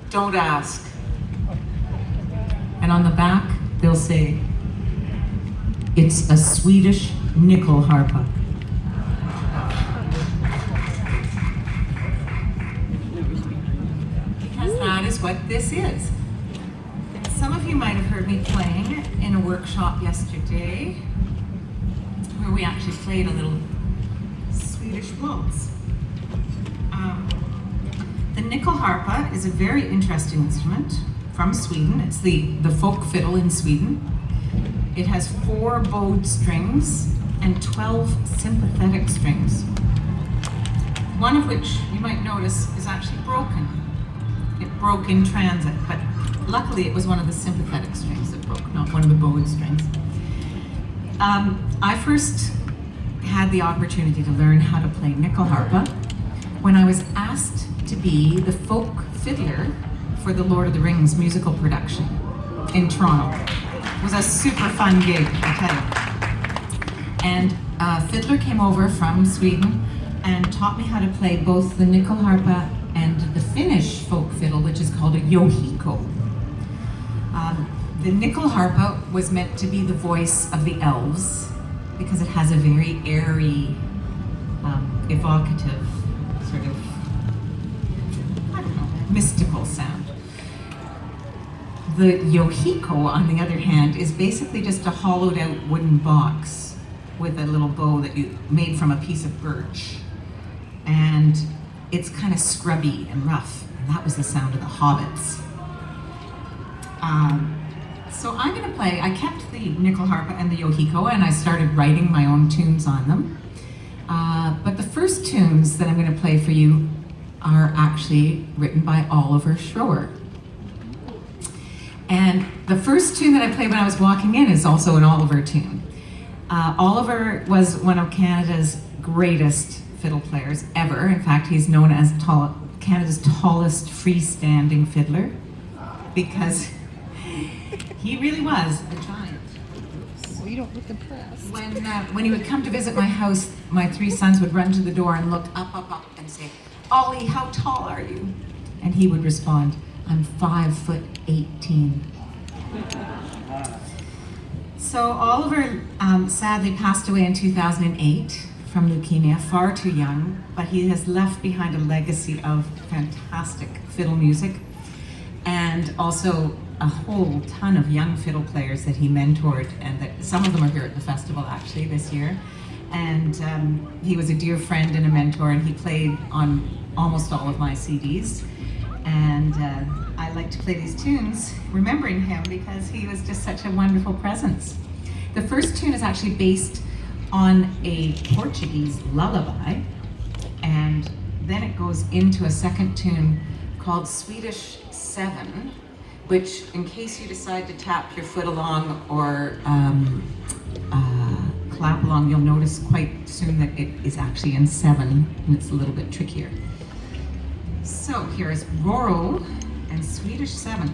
don't ask. And on the back, they'll say, it's a Swedish nyckelharpa. Because that is what this is. Some of you might have heard me playing in a workshop yesterday where we actually played a little Swedish waltz. The nyckelharpa is a very interesting instrument from Sweden. It's the folk fiddle in Sweden. It has 4 bowed strings and 12 sympathetic strings, one of which you might notice is actually broken. It broke in transit, but luckily it was one of the sympathetic strings that broke, not one of the bowed strings. I first had the opportunity to learn how to play nyckelharpa when I was asked to be the folk fiddler for the Lord of the Rings musical production in Toronto. It was a super fun gig, I tell you. And a fiddler came over from Sweden and taught me how to play both the nyckelharpa and the Finnish folk fiddle, which is called a johiko. The nyckelharpa was meant to be the voice of the elves because it has a very airy, evocative, sort of, I don't know, mystical sound. The johiko, on the other hand, is basically just a hollowed out wooden box with a little bow that you made from a piece of birch. And it's kind of scrubby and rough. And that was the sound of the hobbits. So I'm going to play, I kept the nyckelharpa and the johiko and I started writing my own tunes on them. But the first tunes that I'm going to play for you are actually written by Oliver Schroer. And the first tune that I played when I was walking in is also an Oliver tune. Oliver was one of Canada's greatest fiddle players ever. In fact, he's known as Canada's tallest freestanding fiddler because he really was a giant. Well, you don't look impressed. When he would come to visit my house, my 3 sons would run to the door and look up and say, "Ollie, how tall are you?" And he would respond, "I'm 5'18". So Oliver sadly passed away in 2008 from leukemia, far too young, but he has left behind a legacy of fantastic fiddle music and also a whole ton of young fiddle players that he mentored, and that some of them are here at the festival actually this year. And he was a dear friend and a mentor, and he played on almost all of my CDs. And I like to play these tunes remembering him because he was just such a wonderful presence. The first tune is actually based on a Portuguese lullaby, and then it goes into a second tune called Swedish 7, which, in case you decide to tap your foot along or clap along, you'll notice quite soon that it is actually in 7, and it's a little bit trickier. So here is Roro and Swedish 7.